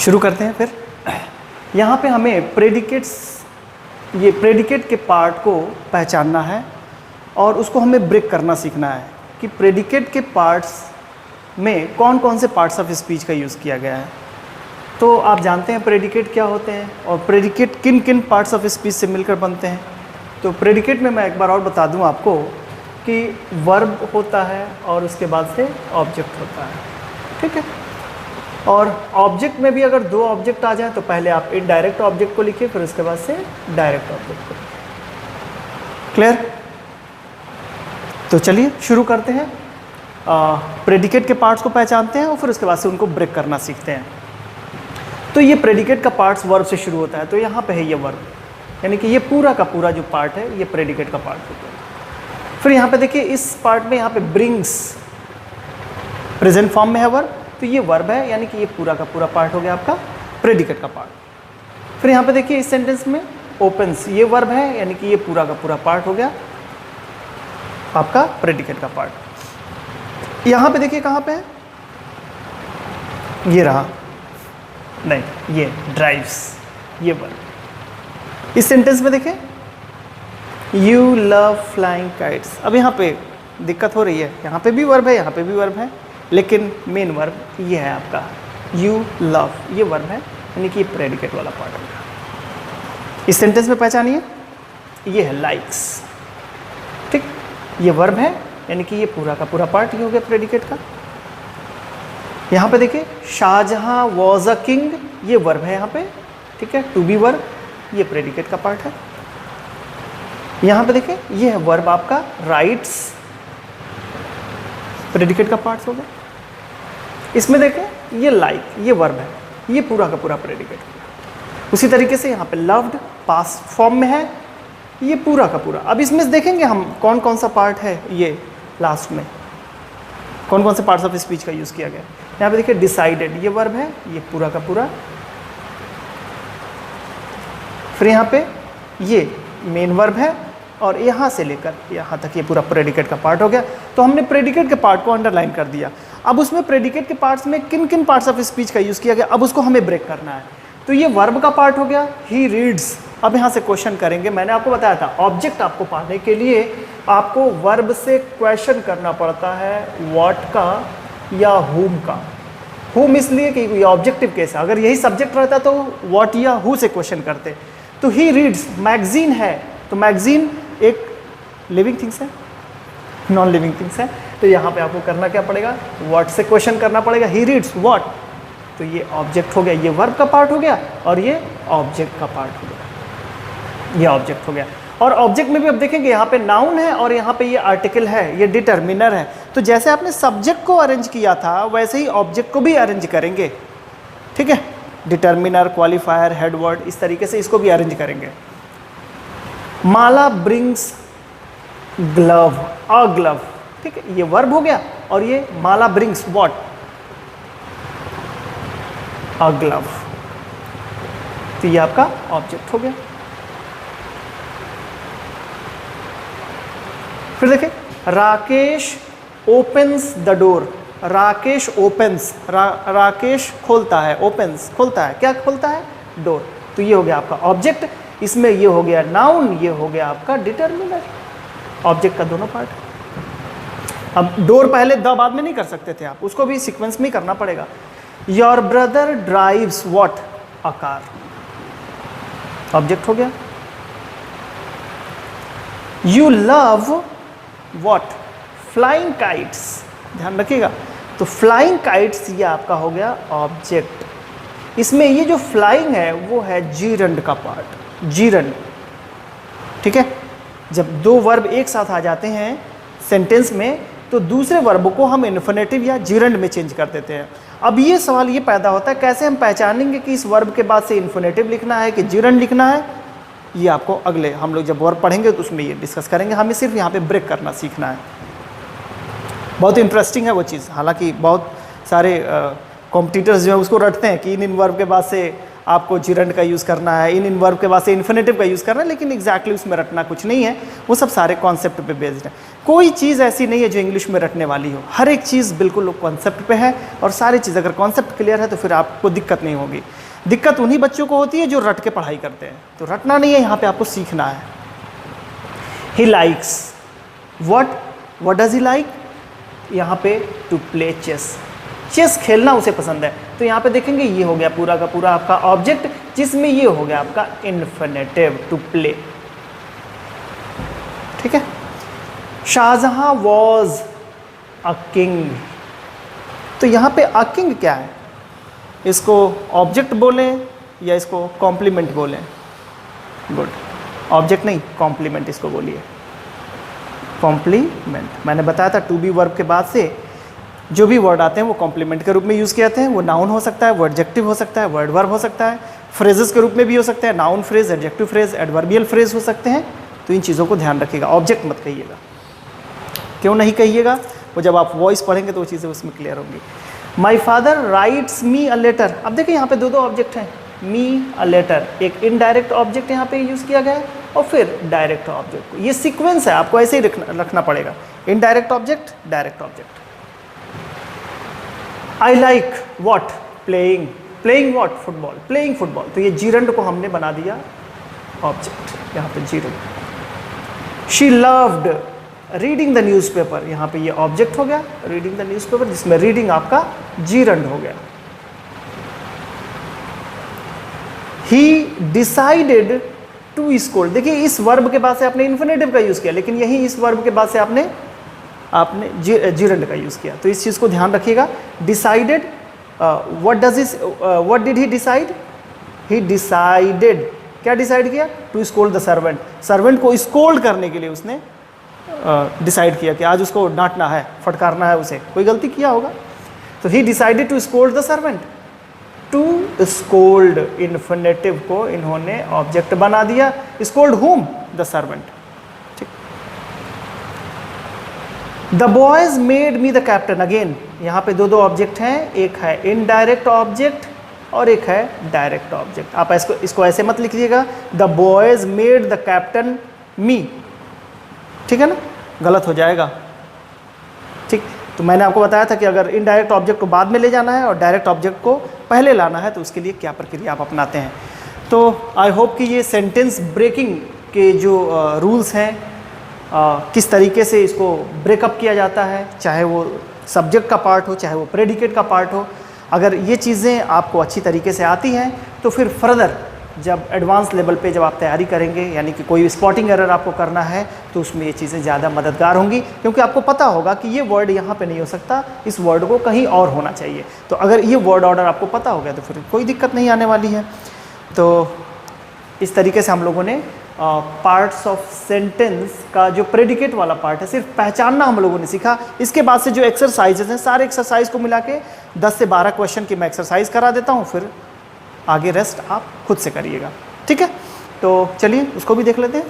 शुरू करते हैं फिर। यहाँ पे हमें प्रेडिकेट्स, ये प्रेडिकेट के पार्ट को पहचानना है और उसको हमें ब्रेक करना सीखना है कि प्रेडिकेट के पार्ट्स में कौन कौन से पार्ट्स ऑफ स्पीच का यूज़ किया गया है। तो आप जानते हैं प्रेडिकेट क्या होते हैं और प्रेडिकेट किन किन पार्ट्स ऑफ स्पीच से मिलकर बनते हैं। तो प्रेडिकेट में मैं एक बार और बता दूं आपको कि वर्ब होता है और उसके बाद से ऑब्जेक्ट होता है, ठीक है। और ऑब्जेक्ट में भी अगर दो ऑब्जेक्ट आ जाए तो पहले आप इनडायरेक्ट ऑब्जेक्ट को लिखिए, फिर उसके बाद से डायरेक्ट ऑब्जेक्ट को लिखिए। क्लियर? तो चलिए शुरू करते हैं। प्रेडिकेट के पार्ट्स को पहचानते हैं और फिर उसके बाद से उनको ब्रेक करना सीखते हैं। तो ये प्रेडिकेट का पार्ट्स वर्ब से शुरू होता है, तो यहाँ पे है ये वर्ब, यानी कि ये पूरा का पूरा जो पार्ट है ये प्रेडिकेट का पार्ट होता है। फिर यहाँ पे देखिए इस पार्ट में यहाँ पे ब्रिंग्स प्रेजेंट फॉर्म में है वर्ब, तो ये वर्ब है, यानी कि ये पूरा का पूरा पार्ट हो गया आपका प्रेडिकेट का पार्ट। फिर यहाँ पे देखिए इस सेंटेंस में ओपन्स, ये वर्ब है, यानी कि ये पूरा का पूरा पार्ट हो गया आपका प्रेडिकेट का पार्ट। यहाँ पे देखिए कहाँ पे है, ये रहा, नहीं ये ड्राइव्स, ये वर्ब। इस सेंटेंस में देखें यू लव फ्लाइंग काइट्स। अब यहाँ पे दिक्कत हो रही है, यहाँ पे भी वर्ब है, यहाँ पे भी वर्ब है, लेकिन मेन वर्ब ये है आपका यू लव, ये वर्ब है, यानी कि प्रेडिकेट वाला पार्ट होगा। इस सेंटेंस में पहचानिए ये है लाइक्स, ठीक, ये वर्ब है, यानी कि ये पूरा का पूरा पार्ट ये हो गया प्रेडिकेट का। यहाँ पे देखिए शाहजहां वॉज अ किंग, ये वर्ब है यहाँ पे, ठीक है, टू बी वर्ब, ये प्रेडिकेट का पार्ट है। यहाँ पे देखिए ये है वर्ब आपका राइट्स, प्रेडिकेट का पार्ट हो गया। इसमें देखें ये लाइक, ये वर्ब है, ये पूरा का पूरा प्रेडिकेट। उसी तरीके से यहाँ पे लव्ड पास्ट फॉर्म में है, ये पूरा का पूरा। अब इसमें देखेंगे हम कौन कौन सा पार्ट है, ये लास्ट में कौन कौन से पार्ट्स ऑफ स्पीच का यूज़ किया गया। यहाँ पे देखिए डिसाइडेड, ये वर्ब है, ये पूरा का पूरा। फिर यहाँ पे ये मेन वर्ब है और यहाँ से लेकर यहाँ तक ये पूरा प्रेडिकेट का पार्ट हो गया। तो हमने प्रेडिकेट के पार्ट को अंडरलाइन कर दिया। अब उसमें प्रेडिकेट के पार्ट्स में किन किन पार्ट्स ऑफ स्पीच का यूज़ किया गया, अब उसको हमें ब्रेक करना है। तो ये वर्ब का पार्ट हो गया, ही रीड्स। अब यहाँ से क्वेश्चन करेंगे, मैंने आपको बताया था ऑब्जेक्ट आपको पाने के लिए आपको वर्ब से क्वेश्चन करना पड़ता है, व्हाट का या हुम का। हुम इसलिए कि ये ऑब्जेक्टिव केस है, अगर यही सब्जेक्ट रहता तो व्हाट या हु से क्वेश्चन करते। तो ही रीड्स मैगजीन है, तो मैगजीन एक लिविंग थिंग्स है, नॉन लिविंग थिंग्स है, तो यहाँ पे आपको करना क्या पड़ेगा, व्हाट से क्वेश्चन करना पड़ेगा, ही रीड्स व्हाट, तो ये ऑब्जेक्ट हो गया, ये वर्ब का पार्ट हो गया और ये ऑब्जेक्ट का पार्ट हो गया, ये ऑब्जेक्ट हो गया। और ऑब्जेक्ट में भी अब देखेंगे यहाँ पे नाउन है और यहाँ पे ये आर्टिकल है, ये डिटर्मिनर है। तो जैसे आपने सब्जेक्ट को अरेंज किया था वैसे ही ऑब्जेक्ट को भी अरेंज करेंगे, ठीक है, डिटर्मिनर, क्वालिफायर, हेडवर्ड, इस तरीके से इसको भी अरेंज करेंगे। माला ब्रिंग्स ग्लव, अ ग्लव, ठीक है, ये वर्ब हो गया और ये माला ब्रिंग्स व्हाट, अ ग्लव, तो ये आपका ऑब्जेक्ट हो गया। फिर देखें Rakesh opens the door, Rakesh opens, Rakesh खोलता है, ओपन्स खोलता है, क्या खोलता है, डोर, तो ये हो गया आपका ऑब्जेक्ट। इसमें ये हो गया नाउन, ये हो गया आपका डिटर्मिनर, ऑब्जेक्ट का दोनों पार्ट। अब डोर पहले द बाद में नहीं कर सकते थे आप, उसको भी सीक्वेंस में ही करना पड़ेगा। Your brother drives what, a car, object हो गया। You love what, flying kites, ध्यान रखिएगा, तो फ्लाइंग काइट्स ये आपका हो गया ऑब्जेक्ट। इसमें ये जो फ्लाइंग है वो है जीरंड का पार्ट, जीरंड, ठीक है। जब दो वर्ब एक साथ आ जाते हैं सेंटेंस में तो दूसरे वर्ब को हम इन्फिनेटिव या जीरंड में चेंज कर देते हैं। अब ये सवाल ये पैदा होता है कैसे हम पहचानेंगे कि इस वर्ब के बाद से इन्फिनेटिव लिखना है कि जीरंड लिखना है, ये आपको अगले हम लोग जब वर्ब पढ़ेंगे तो उसमें ये डिस्कस करेंगे। हमें सिर्फ यहाँ पे ब्रेक करना सीखना है, बहुत इंटरेस्टिंग है वो चीज़। हालांकि बहुत सारे कॉम्पिटिटर्स जो है उसको रटते हैं कि इन वर्ब के बाद से आपको जिरंड का यूज़ करना है, इन वर्ब के बाद से इन्फिनेटिव का यूज़ करना है, लेकिन एग्जैक्टली उसमें रटना कुछ नहीं है, वो सब सारे कॉन्सेप्ट पे बेस्ड है। कोई चीज़ ऐसी नहीं है जो इंग्लिश में रटने वाली हो, हर एक चीज़ बिल्कुल कॉन्सेप्ट पे है, और सारी चीज़ अगर कॉन्सेप्ट क्लियर है तो फिर आपको दिक्कत नहीं होगी। दिक्कत उन्हीं बच्चों को होती है जो रट के पढ़ाई करते हैं, तो रटना नहीं है, यहाँ पे आपको सीखना है। He likes what does he like? यहाँ पे टू प्ले चेस, चेस खेलना उसे पसंद है। तो यहाँ पे देखेंगे ये हो गया पूरा का पूरा आपका ऑब्जेक्ट, जिसमें ये हो गया आपका इन्फिनेटिव टू प्ले। ठीक है। शाहजहां वॉज अ किंग, तो यहाँ पे अ किंग क्या है, इसको ऑब्जेक्ट बोलें या इसको कॉम्प्लीमेंट बोलें? गुड, ऑब्जेक्ट नहीं, कॉम्प्लीमेंट इसको बोलिए, कॉम्प्लीमेंट। मैंने बताया था टू बी वर्ब के बाद से जो भी वर्ड आते हैं वो कॉम्प्लीमेंट के रूप में यूज़ किए जाते हैं। वो नाउन हो सकता है, वो एडजेक्टिव हो सकता है, वर्ड वर्ब हो सकता है, फ्रेजेस के रूप में भी हो सकते हैं, noun phrase, adjective phrase, adverbial phrase हो सकते हैं। तो इन चीज़ों को ध्यान रखिएगा, ऑब्जेक्ट मत कहिएगा। क्यों नहीं कहिएगा? वो जब आप वॉइस पढ़ेंगे तो वो चीज़ें उसमें क्लियर होंगी। My father writes me a letter, अब देखिए यहाँ पे दो ऑब्जेक्ट हैं, मी अ लेटर, एक इनडायरेक्ट ऑब्जेक्ट यहाँ पे यूज़ किया गया है और फिर डायरेक्ट ऑब्जेक्ट। ये सीक्वेंस है, आपको ऐसे ही रखना पड़ेगा, indirect object, direct object. I like what, playing, playing what, football, playing football. तो ये जीरंड को हमने बना दिया ऑब्जेक्ट, यहाँ पे gerund. She loved reading the newspaper, यहाँ पे ये ऑब्जेक्ट हो गया, रीडिंग द न्यूज़पेपर, जिसमें रीडिंग आपका जीरंड हो गया। ही डिसाइडेड टू स्कोल्ड, देखिए इस वर्ब के बाद से आपने इन्फिनेटिव का यूज़ किया, लेकिन यही इस वर्ब के बाद से आपने जीरंड का यूज़ किया। तो इस चीज़ को ध्यान रखिएगा। Decided, what did he decide? He decided, क्या डिसाइड किया? To scold the servant, servant को स्कोल्ड करने के लिए उसने डिसाइड किया कि आज उसको डांटना है, फटकारना है उसे, कोई गलती किया होगा। तो he decided to scold the servant, to scold, infinitive को इन्होंने ऑब्जेक्ट बना दिया। Scold whom? The servant. ठीक। The boys made me the captain, again यहाँ पे दो ऑब्जेक्ट हैं, एक है इनडायरेक्ट ऑब्जेक्ट और एक है डायरेक्ट ऑब्जेक्ट। आप इसको ऐसे मत लिखिएगा, the boys made the captain me, ठीक है ना, गलत हो जाएगा। ठीक, तो मैंने आपको बताया था कि अगर इनडायरेक्ट ऑब्जेक्ट को बाद में ले जाना है और डायरेक्ट ऑब्जेक्ट को पहले लाना है तो उसके लिए क्या प्रक्रिया आप अपनाते हैं। तो आई होप कि ये सेंटेंस ब्रेकिंग के जो रूल्स हैं, किस तरीके से इसको ब्रेकअप किया जाता है, चाहे वो सब्जेक्ट का पार्ट हो, चाहे वो प्रेडिकेट का पार्ट हो, अगर ये चीज़ें आपको अच्छी तरीके से आती हैं तो फिर फर्दर जब एडवांस लेवल पे जब आप तैयारी करेंगे, यानी कि कोई स्पॉटिंग एरर आपको करना है, तो उसमें ये चीज़ें ज़्यादा मददगार होंगी, क्योंकि आपको पता होगा कि ये वर्ड यहाँ पे नहीं हो सकता, इस वर्ड को कहीं और होना चाहिए। तो अगर ये वर्ड ऑर्डर आपको पता हो गया तो फिर कोई दिक्कत नहीं आने वाली है। तो इस तरीके से हम लोगों ने पार्ट्स ऑफ सेंटेंस का जो प्रेडिकेट वाला पार्ट है सिर्फ पहचानना हम लोगों ने सीखा। इसके बाद से जो एक्सरसाइजेज हैं, सारे एक्सरसाइज को मिला के 10 से 12 क्वेश्चन की मैं एक्सरसाइज करा देता हूँ, फिर आगे रेस्ट आप खुद से करिएगा, ठीक है। तो चलिए उसको भी देख लेते हैं।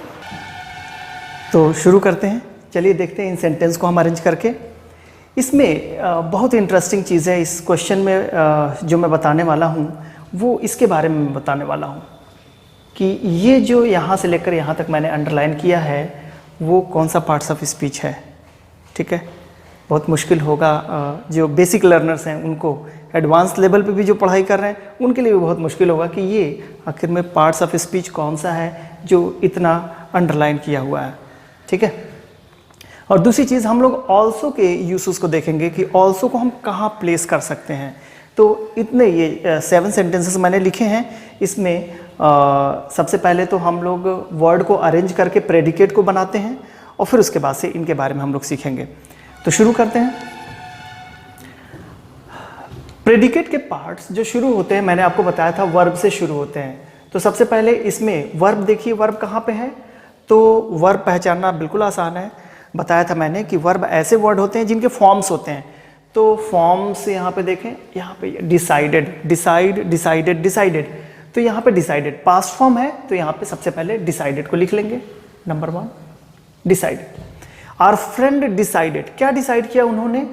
तो शुरू करते हैं, चलिए देखते हैं इन सेंटेंस को हम अरेंज करके। इसमें बहुत इंटरेस्टिंग चीज़ है इस क्वेश्चन में, जो मैं बताने वाला हूँ वो इसके बारे में बताने वाला हूँ कि ये जो यहाँ से लेकर यहाँ तक मैंने अंडरलाइन किया है वो कौन सा पार्ट्स ऑफ स्पीच है, ठीक है। बहुत मुश्किल होगा जो बेसिक लर्नर्स हैं उनको, एडवांस लेवल पे भी जो पढ़ाई कर रहे हैं उनके लिए भी बहुत मुश्किल होगा कि ये आखिर में पार्ट्स ऑफ स्पीच कौन सा है जो इतना अंडरलाइन किया हुआ है, ठीक है। और दूसरी चीज़, हम लोग ऑल्सो के यूसेस को देखेंगे कि ऑल्सो को हम कहाँ प्लेस कर सकते हैं। तो इतने ये 7 सेंटेंसेस मैंने लिखे हैं। इसमें सबसे पहले तो हम लोग वर्ड को अरेंज करके प्रेडिकेट को बनाते हैं और फिर उसके बाद से इनके बारे में हम लोग सीखेंगे। तो शुरू करते हैं। प्रेडिकेट के पार्ट्स जो शुरू होते हैं, मैंने आपको बताया था वर्ब से शुरू होते हैं। तो सबसे पहले इसमें वर्ब देखिए, वर्ब कहाँ पे है। तो वर्ब पहचानना बिल्कुल आसान है। बताया था मैंने कि वर्ब ऐसे वर्ड होते हैं जिनके फॉर्म्स होते हैं। तो फॉर्म्स यहाँ पे देखें, यहाँ पे डिसाइडेड, डिसाइड, डिसाइडेड, डिसाइडेड। तो यहाँ पे डिसाइडेड पास्ट फॉर्म है, तो यहाँ पे सबसे पहले डिसाइडेड को लिख लेंगे, number 1 decided. Our friend decided, क्या डिसाइड किया उन्होंने?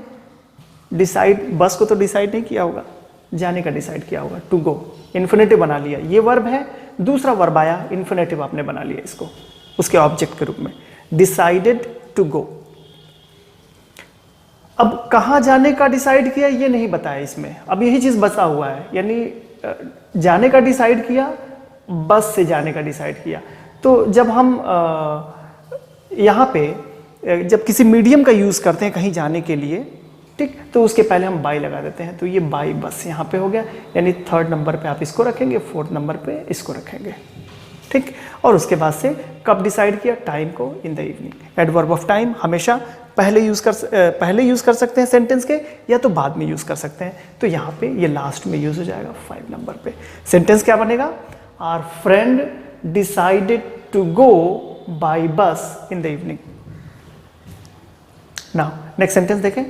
डिसाइड, बस को तो डिसाइड नहीं किया होगा, जाने का डिसाइड किया होगा, टू गो, इन्फिनेटिव बना लिया, ये वर्ब है, दूसरा वर्ब आया, इन्फिनेटिव आपने बना लिया इसको उसके ऑब्जेक्ट के रूप में, डिसाइडेड टू गो। अब कहाँ जाने का डिसाइड किया ये नहीं बताया इसमें, अब यही चीज़ बचा हुआ है, यानी जाने का डिसाइड किया, बस से जाने का डिसाइड किया। तो जब हम यहाँ पे जब किसी मीडियम का यूज़ करते हैं कहीं जाने के लिए, ठीक, तो उसके पहले हम बाई लगा देते हैं, तो ये बाई बस यहाँ पे हो गया, यानी थर्ड नंबर पे आप इसको रखेंगे, फोर्थ नंबर पे इसको रखेंगे, ठीक। और उसके बाद से कब डिसाइड किया, टाइम को, इन the evening. Adverb of time हमेशा पहले यूज़ कर सकते हैं सेंटेंस के, या तो बाद में यूज़ कर सकते हैं, तो यहाँ पे ये लास्ट में यूज़ हो जाएगा 5 नंबर पे। सेंटेंस क्या बनेगा, our friend decided to go by bus in the evening. Now next sentence देखें,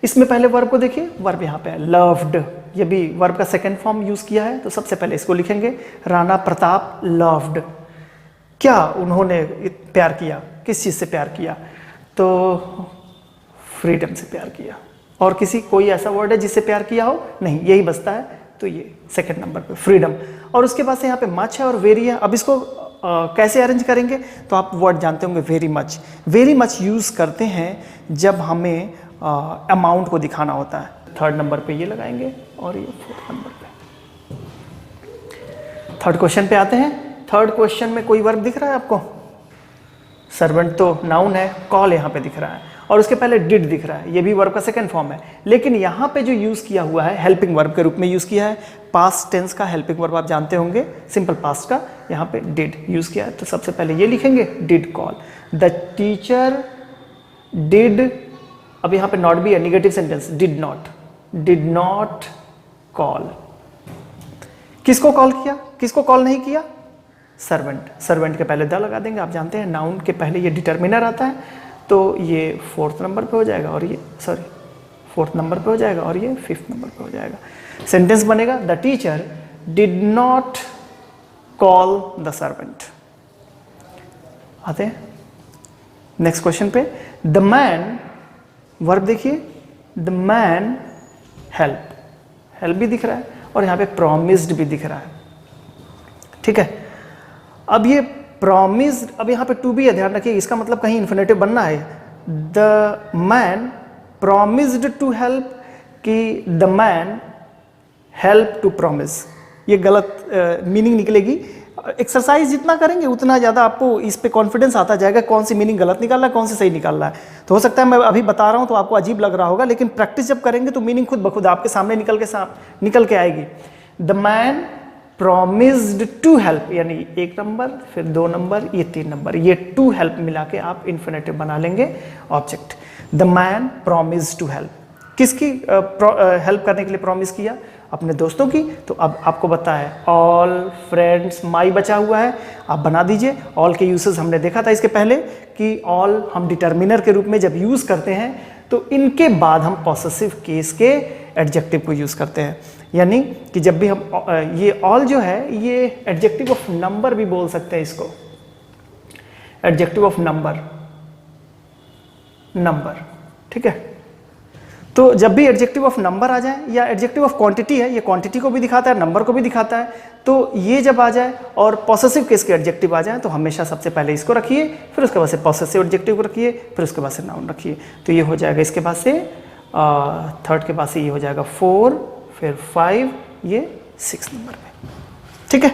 इसमें पहले वर्ब को देखिए, वर्ब यहाँ पे है लव्ड, ये भी वर्ब का सेकंड फॉर्म यूज किया है, तो सबसे पहले इसको लिखेंगे, राणा प्रताप लव्ड, क्या उन्होंने प्यार किया, किस चीज़ से प्यार किया, तो फ्रीडम से प्यार किया। और किसी कोई ऐसा वर्ड है जिससे प्यार किया हो, नहीं, यही बचता है, तो ये सेकंड नंबर पे फ्रीडम। और उसके बाद से यहाँ पे मच है और वेरी है। अब इसको कैसे अरेंज करेंगे, तो आप वर्ड जानते होंगे very much. Very much use करते हैं जब हमें अमाउंट को दिखाना होता है। थर्ड नंबर पे ये लगाएंगे और ये फोर्थ नंबर पे। थर्ड क्वेश्चन पे आते हैं। थर्ड क्वेश्चन में कोई वर्ब दिख रहा है आपको, सर्वेंट तो नाउन है, कॉल यहाँ पे दिख रहा है और उसके पहले डिड दिख रहा है, ये भी वर्ब का सेकंड फॉर्म है। लेकिन यहाँ पे जो यूज़ किया हुआ है हेल्पिंग वर्ब के रूप में यूज़ किया है, पास्ट टेंस का हेल्पिंग वर्ब आप जानते होंगे, सिंपल पास्ट का, यहाँ पे डिड यूज़ किया है। तो सबसे पहले ये लिखेंगे, did call, the teacher did, अब यहाँ पे नॉट भी है, negative sentence, did not call. किसको कॉल किया, किसको कॉल नहीं किया, सर्वेंट। सर्वेंट के पहले द लगा देंगे, आप जानते हैं नाउन के पहले ये डिटर्मिनर आता है, तो ये फोर्थ नंबर पे हो जाएगा और ये फोर्थ नंबर पे हो जाएगा और ये फिफ्थ नंबर पे हो जाएगा। सेंटेंस बनेगा, the teacher did not call the servant. आते हैं नेक्स्ट क्वेश्चन पे। द मैन, वर्ब देखिए, द मैन हेल्प, हेल्प भी दिख रहा है और यहाँ पे प्रॉमिस्ड भी दिख रहा है, ठीक है। अब ये प्रॉमिस्ड, अब यहाँ पे टू बी है, ध्यान रखिए, इसका मतलब कहीं इन्फिनेटिव बनना है। The man promised to help, कि the man help to promise, ये गलत मीनिंग निकलेगी। एक्सरसाइज जितना करेंगे उतना ज़्यादा आपको इस पे कॉन्फिडेंस आता जाएगा, कौन सी मीनिंग गलत निकाल रहा है, कौन सी सही निकाल रहा है। तो हो सकता है मैं अभी बता रहा हूँ तो आपको अजीब लग रहा होगा, लेकिन प्रैक्टिस जब करेंगे तो मीनिंग खुद ब खुद आपके सामने निकल के आएगी। The man promised to help, यानी 1 नंबर, फिर 2 नंबर, ये 3 नंबर, ये टू हेल्प मिला के आप इन्फिनेटिव बना लेंगे object. The man promised to help, किसकी हेल्प करने के लिए प्रॉमिस किया, अपने दोस्तों की। तो अब आपको पता है ऑल फ्रेंड्स, माई बचा हुआ है, आप बना दीजिए। ऑल के यूसेस हमने देखा था इसके पहले कि ऑल हम डिटर्मिनर के रूप में जब यूज़ करते हैं तो इनके बाद हम पॉसेसिव केस के एडजेक्टिव को यूज़ करते हैं। यानी कि जब भी हम ये ऑल जो है ये एडजेक्टिव ऑफ नंबर भी बोल सकते हैं इसको, एडजेक्टिव ऑफ नंबर, ठीक है। तो जब भी एडजेक्टिव ऑफ नंबर आ जाए या एडजेक्टिव ऑफ क्वांटिटी है, ये क्वांटिटी को भी दिखाता है, नंबर को भी दिखाता है, तो ये जब आ जाए और पॉसेसिव केस के एडजेक्टिव आ जाए तो हमेशा सबसे पहले इसको रखिए, फिर उसके बाद से पॉसेसिव एडजेक्टिव को रखिए, फिर उसके बाद से नाउन रखिए। तो ये हो जाएगा इसके बाद से थर्ड के बाद से ये हो जाएगा 4, फिर 5, ये 6 नंबर पे, ठीक है।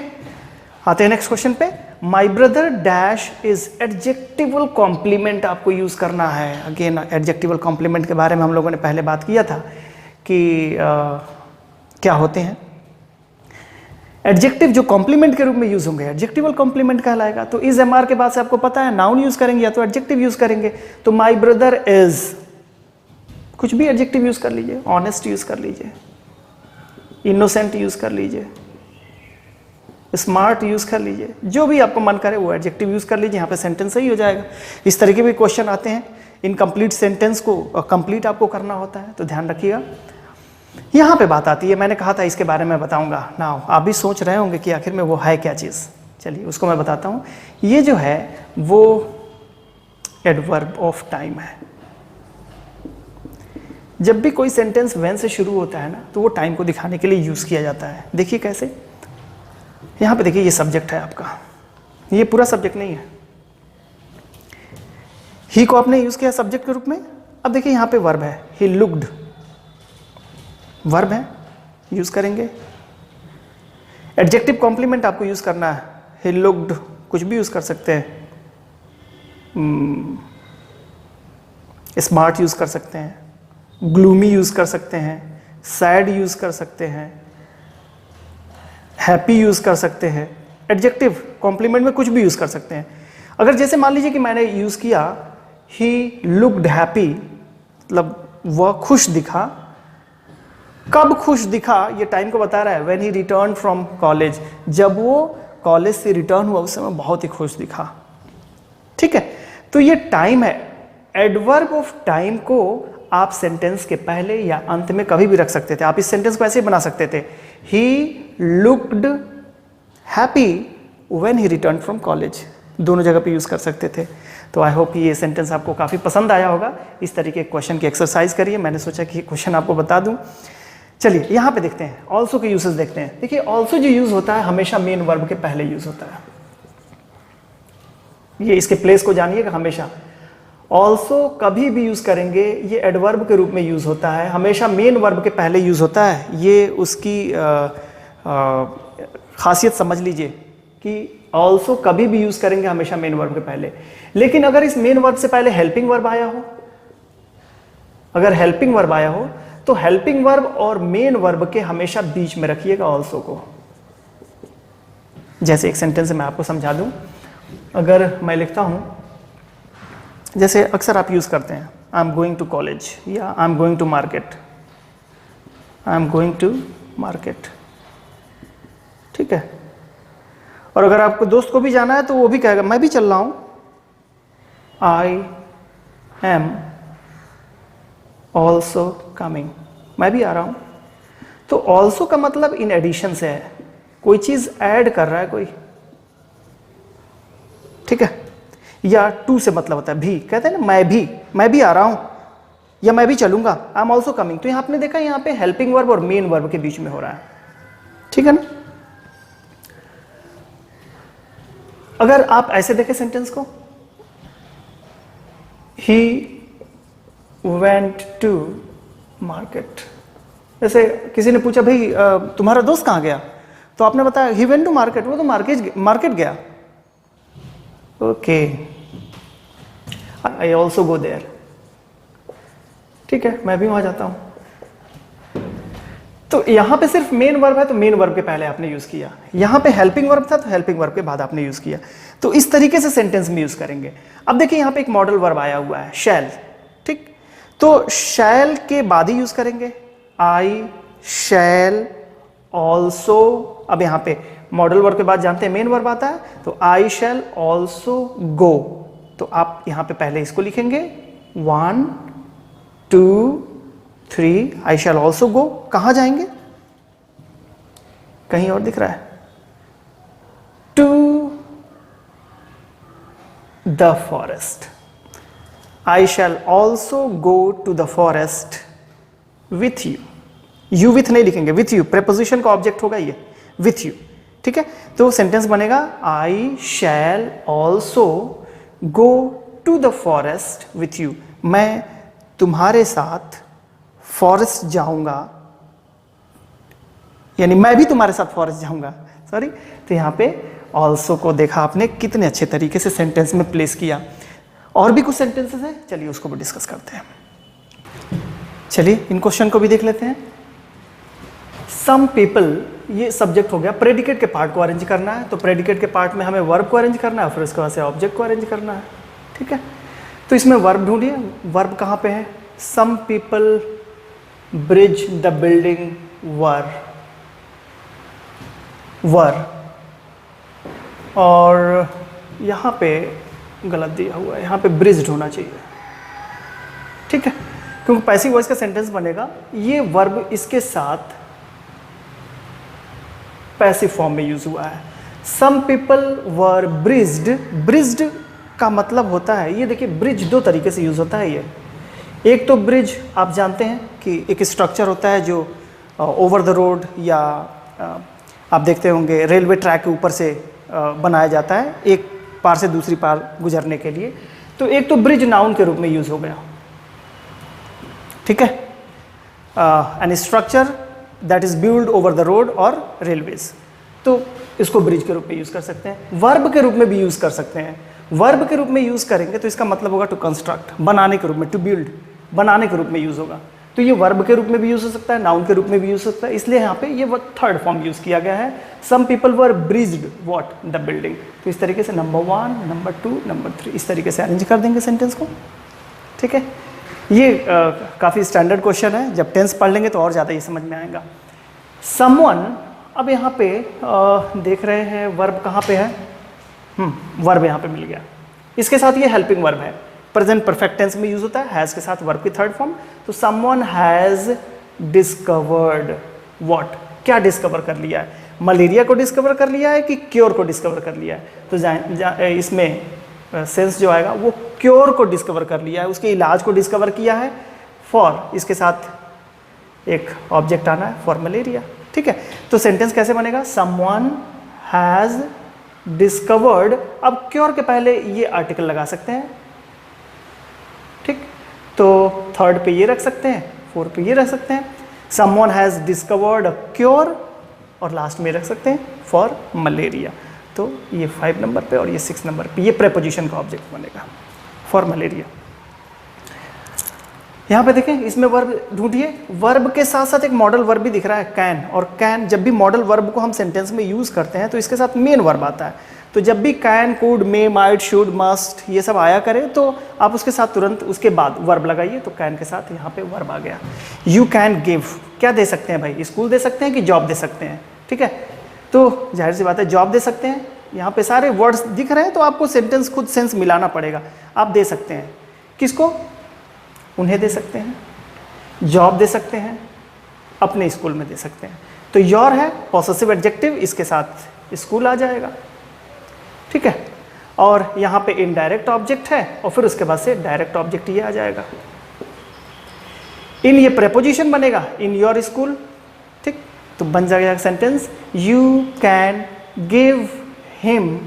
आते हैं नेक्स्ट क्वेश्चन पे। My brother dash is adjectival complement आपको यूज करना है। अगेन एडजेक्टिवल कॉम्प्लीमेंट के बारे में हम लोगों ने पहले बात किया था कि क्या होते हैं एडजेक्टिव जो कॉम्प्लीमेंट के रूप में यूज होंगे, एडजेक्टिवल कॉम्प्लीमेंट कहलाएगा। तो इज एमआर के बाद से आपको पता है नाउन यूज करेंगे या तो एडजेक्टिव यूज करेंगे। तो माई ब्रदर इज, कुछ भी एडजेक्टिव यूज कर लीजिए, ऑनेस्ट यूज कर लीजिए, इनोसेंट यूज कर लीजिए, स्मार्ट यूज कर लीजिए, जो भी आपको मन करे वो एडजेक्टिव यूज कर लीजिए, यहाँ पे सेंटेंस सही हो जाएगा। इस तरीके के क्वेश्चन आते हैं, इनकम्प्लीट सेंटेंस को कंप्लीट आपको करना होता है, तो ध्यान रखिएगा। यहाँ पे बात आती है, मैंने कहा था इसके बारे में बताऊंगा ना, आप भी सोच रहे होंगे कि आखिर में वो है क्या चीज़। चलिए उसको मैं बताता हूँ। ये जो है वो एडवर्ब ऑफ टाइम है। जब भी कोई सेंटेंस व्हेन से शुरू होता है ना, तो वो टाइम को दिखाने के लिए यूज़ किया जाता है। देखिए कैसे, यहाँ पे देखिए ये सब्जेक्ट है आपका, ये पूरा सब्जेक्ट नहीं है, ही को आपने यूज़ किया सब्जेक्ट के रूप में। अब देखिए यहाँ पे वर्ब है, ही लुक्ड, वर्ब है, यूज़ करेंगे। एडजेक्टिव कॉम्प्लीमेंट आपको यूज़ करना है, ही लुक्ड कुछ भी यूज़ कर सकते हैं, स्मार्ट यूज़ कर सकते हैं, ग्लूमी यूज़ कर सकते हैं, सैड यूज़ कर सकते हैं, हैप्पी यूज़ कर सकते हैं। एडजेक्टिव कॉम्प्लीमेंट में कुछ भी यूज़ कर सकते हैं। अगर जैसे मान लीजिए कि मैंने यूज़ किया ही लुक्ड हैप्पी, मतलब वह खुश दिखा। कब खुश दिखा ये टाइम को बता रहा है, when he return from college, जब वो कॉलेज से रिटर्न हुआ उस समय बहुत ही खुश दिखा। ठीक है, तो ये टाइम है। एडवर्ब ऑफ टाइम को आप सेंटेंस के पहले या अंत में कभी भी रख सकते थे। आप इस सेंटेंस को ऐसे ही बना सकते थे, he looked happy when he return from college, दोनों जगह पे यूज़ कर सकते थे। तो आई होप ये सेंटेंस आपको काफ़ी पसंद आया होगा। इस तरीके के क्वेश्चन की एक्सरसाइज करिए, मैंने सोचा कि क्वेश्चन आपको बता दूं। चलिए यहाँ पे देखते हैं, ऑल्सो के यूसेस देखते हैं। देखिए ऑल्सो जो यूज़ होता है हमेशा मेन वर्ब के पहले यूज़ होता है। ये इसके प्लेस को जानिएगा, हमेशा ऑल्सो कभी भी यूज़ करेंगे ये एडवर्ब के रूप में यूज़ होता है, हमेशा मेन वर्ब के पहले यूज़ होता है। ये उसकी खासियत समझ लीजिए कि ऑल्सो कभी भी यूज़ करेंगे हमेशा मेन वर्ब के पहले। लेकिन अगर इस मेन वर्ब से पहले हेल्पिंग वर्ब आया हो, अगर हेल्पिंग वर्ब आया हो तो हेल्पिंग वर्ब और मेन वर्ब के हमेशा बीच में रखिएगा ऑल्सो को। जैसे एक सेंटेंस मैं आपको समझा दूं, अगर मैं लिखता हूं, जैसे अक्सर आप यूज़ करते हैं, I am going to college या I am going to market, I am going to market. ठीक है, और अगर आपको दोस्त को भी जाना है तो वो भी कहेगा मैं भी चल रहा हूं, आई एम ऑल्सो कमिंग, मैं भी आ रहा हूं। तो ऑल्सो का मतलब इन एडिशन से है, कोई चीज ऐड कर रहा है कोई। ठीक है, या टू से मतलब होता है भी, कहते हैं ना मैं भी आ रहा हूं या मैं भी चलूंगा, आई एम ऑल्सो कमिंग। तो यहां आपने देखा यहां पे हेल्पिंग वर्ब और मेन वर्ब के बीच में हो रहा है। ठीक है ना। अगर आप ऐसे देखें सेंटेंस को, ही वेंट टू मार्केट। जैसे किसी ने पूछा भाई तुम्हारा दोस्त कहाँ गया, तो आपने बताया ही वेंट टू मार्केट, वो तो मार्केट गया। Okay, I also go there. ठीक है, मैं भी वहां जाता हूं। तो यहां पे सिर्फ मेन वर्ब है तो मेन वर्ब के पहले आपने यूज किया, यहां पे हेल्पिंग वर्ब था तो हेल्पिंग वर्ब के बाद आपने यूज किया। तो इस तरीके से सेंटेंस में यूज करेंगे। अब देखिए यहां पे एक मॉडल वर्ब आया हुआ है शैल। ठीक, तो शैल के बाद ही यूज करेंगे, आई शैल ऑल्सो। अब यहां पे मॉडल वर्ब के बाद जानते हैं मेन वर्ब आता है, तो आई शैल ऑल्सो गो। तो आप यहां पे पहले इसको लिखेंगे 1 2 3, आई शैल ऑल्सो गो। कहां जाएंगे, कहीं और दिख रहा है, to the forest. I shall also go to the forest with you. You with नहीं लिखेंगे, विथ यू, प्रेपोजिशन का ऑब्जेक्ट होगा ये, विथ यू। ठीक है, तो सेंटेंस बनेगा I shall also go to the forest with you. मैं तुम्हारे साथ फॉरेस्ट जाऊंगा, यानी मैं भी तुम्हारे साथ फॉरेस्ट जाऊंगा, सॉरी। तो यहां पे ऑल्सो को देखा आपने कितने अच्छे तरीके से सेंटेंस में प्लेस किया। और भी कुछ सेंटेंसेस हैं, चलिए उसको भी डिस्कस करते हैं। चलिए इन क्वेश्चन को भी देख लेते हैं। सम पीपल, ये सब्जेक्ट हो गया। प्रेडिकेट के पार्ट को अरेंज करना है, तो प्रेडिकेट के पार्ट में हमें वर्ब को अरेंज करना है, फिर उसके बाद से ऑब्जेक्ट को अरेंज करना है। ठीक है, तो इसमें वर्ब ढूंढिए। वर्ब कहाँ पे है, some people bridge the building were, और यहाँ पे गलत दिया हुआ है, यहाँ पे ब्रिज होना चाहिए। ठीक है, क्योंकि पैसिव वॉइस का सेंटेंस बनेगा, ये वर्ब इसके साथ पैसिव फॉर्म में यूज हुआ है। Some people were bridged. Bridged का मतलब होता है, ये देखिए ब्रिज दो तरीके से यूज होता है। एक तो ब्रिज आप जानते हैं कि एक स्ट्रक्चर होता है जो ओवर द रोड या आप देखते होंगे रेलवे ट्रैक के ऊपर से बनाया जाता है एक पार से दूसरी पार गुजरने के लिए। तो एक तो ब्रिज नाउन के रूप में यूज़ हो गया, ठीक है, an structure that is build over the road और रेलवेज, तो इसको ब्रिज के रूप में यूज़ कर सकते हैं। वर्ब के रूप में भी यूज़ कर सकते हैं। वर्ब के रूप में यूज़ करेंगे तो इसका मतलब होगा टू कंस्ट्रक्ट, बनाने के रूप में, टू बिल्ड, बनाने के रूप में यूज़ होगा। तो ये वर्ब के रूप में भी यूज़ हो सकता है, नाउन के रूप में भी यूज़ हो सकता है, इसलिए यहाँ पे ये थर्ड फॉर्म यूज़ किया गया है। Some people were bridged what the building. तो इस तरीके से नंबर 1, नंबर 2, नंबर 3 इस तरीके से अरेंज कर देंगे सेंटेंस को, ठीक है। ये काफ़ी स्टैंडर्ड क्वेश्चन है, जब टेंस पढ़ लेंगे तो और ज़्यादा ये समझ में आएगा। समवन, अब यहाँ पे देख रहे हैं वर्ब कहाँ पे है, वर्ब यहाँ पे मिल गया। इसके साथ ये हेल्पिंग वर्ब है, प्रेजेंट परफेक्ट टेंस में यूज होता है, हैज़ के साथ वर्ब की थर्ड फॉर्म। तो समवन हैज़ डिस्कवर्ड व्हाट, क्या डिस्कवर कर लिया है, मलेरिया को डिस्कवर कर लिया है कि क्योर को डिस्कवर कर लिया है। तो इसमें सेंस जो आएगा वो क्योर को डिस्कवर कर लिया है, उसके इलाज को डिस्कवर किया है। फॉर, इसके साथ एक ऑब्जेक्ट आना है, फॉर मलेरिया, ठीक है। तो सेंटेंस कैसे बनेगा, समवन हैज़ डिस्कवर्ड। अब क्योर के पहले ये आर्टिकल लगा सकते हैं, ठीक, तो थर्ड पे ये रख सकते हैं, फोर्थ पे ये रख सकते हैं, someone has discovered a cure, और लास्ट में रख सकते हैं फॉर मलेरिया। तो ये 5 नंबर पे और ये 6 नंबर पे ये प्रेपोजिशन का ऑब्जेक्ट बनेगा, फॉर मलेरिया। यहाँ पे देखें, इसमें वर्ब ढूंढिए, वर्ब के साथ साथ एक मॉडल वर्ब भी दिख रहा है, कैन। और कैन, जब भी मॉडल वर्ब को हम सेंटेंस में यूज़ करते हैं तो इसके साथ मेन वर्ब आता है। तो जब भी can, could, may, might, should, must ये सब आया करे तो आप उसके साथ तुरंत उसके बाद वर्ब लगाइए। तो कैन के साथ यहाँ पे वर्ब आ गया। यू कैन गिव, क्या दे सकते हैं भाई, स्कूल दे सकते हैं कि जॉब दे सकते हैं, ठीक है। तो जाहिर सी बात है जॉब दे सकते हैं, यहाँ पे सारे वर्ड्स दिख रहे हैं तो आपको सेंटेंस खुद सेंस मिलाना पड़ेगा। आप दे सकते हैं, किसको, उन्हें दे सकते हैं, जॉब दे सकते हैं, अपने स्कूल में दे सकते हैं। तो योर है पॉसेसिव एडजेक्टिव, इसके साथ स्कूल आ जाएगा, ठीक है। और यहाँ पे इनडायरेक्ट ऑब्जेक्ट है और फिर उसके बाद से डायरेक्ट ऑब्जेक्ट ये आ जाएगा। इन, ये प्रेपोजिशन बनेगा, इन योर स्कूल, ठीक। तो बन जाएगा sentence, you can give him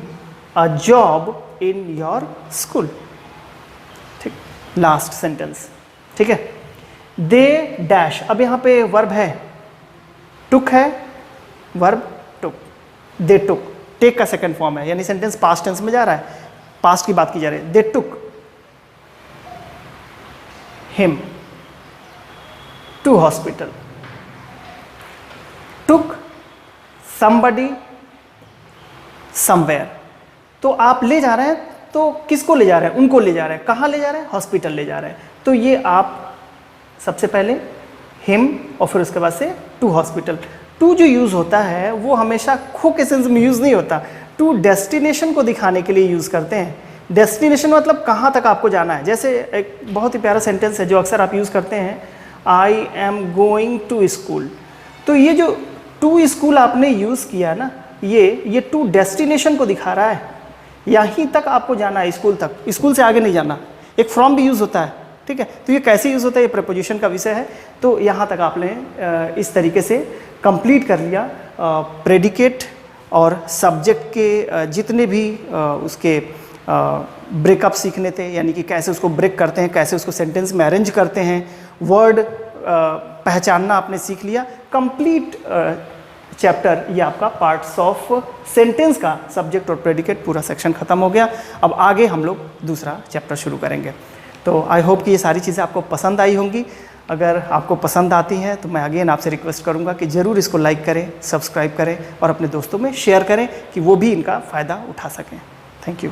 a job in your school, ठीक। लास्ट सेंटेंस, ठीक है। दे डैश, अब यहाँ पे वर्ब है, टुक है, वर्ब टुक, दे टुक, टेक का सेकंड फॉर्म है, यानी सेंटेंस पास्ट टेंस में जा रहा है, पास्ट की बात की जा रही है। They took him to hospital, took somebody somewhere. तो आप ले जा रहे हैं, तो किसको ले जा रहे हैं, उनको ले जा रहे हैं, कहाँ ले जा रहे हैं, हॉस्पिटल ले जा रहे हैं। तो ये आप सबसे पहले हिम और फिर उसके बाद से टू हॉस्पिटल। टू जो यूज़ होता है वो हमेशा खो के सेंस में यूज़ नहीं होता, टू डेस्टिनेशन को दिखाने के लिए यूज़ करते हैं। डेस्टिनेशन मतलब कहाँ तक आपको जाना है। जैसे एक बहुत ही प्यारा सेंटेंस है जो अक्सर आप यूज़ करते हैं, I am going to school. तो ये जो टू स्कूल आपने यूज़ किया ना, ये टू डेस्टिनेशन को दिखा रहा है, यहीं तक आपको जाना है, स्कूल तक, स्कूल से आगे नहीं जाना। एक फ्रॉम भी यूज़ होता है, ठीक है। तो ये कैसे यूज़ होता है, ये प्रेपोजिशन का विषय है। तो यहाँ तक आपने इस तरीके से कंप्लीट कर लिया प्रेडिकेट और सब्जेक्ट के जितने भी उसके ब्रेकअप सीखने थे, यानी कि कैसे उसको ब्रेक करते हैं, कैसे उसको सेंटेंस में अरेंज करते हैं, वर्ड पहचानना आपने सीख लिया। कंप्लीट चैप्टर ये आपका पार्ट्स ऑफ सेंटेंस का सब्जेक्ट और प्रेडिकेट पूरा सेक्शन ख़त्म हो गया। अब आगे हम लोग दूसरा चैप्टर शुरू करेंगे। तो आई होप कि ये सारी चीज़ें आपको पसंद आई होंगी। अगर आपको पसंद आती हैं तो मैं अगेन आपसे रिक्वेस्ट करूंगा कि ज़रूर इसको लाइक करें, सब्सक्राइब करें और अपने दोस्तों में शेयर करें कि वो भी इनका फ़ायदा उठा सकें। Thank you.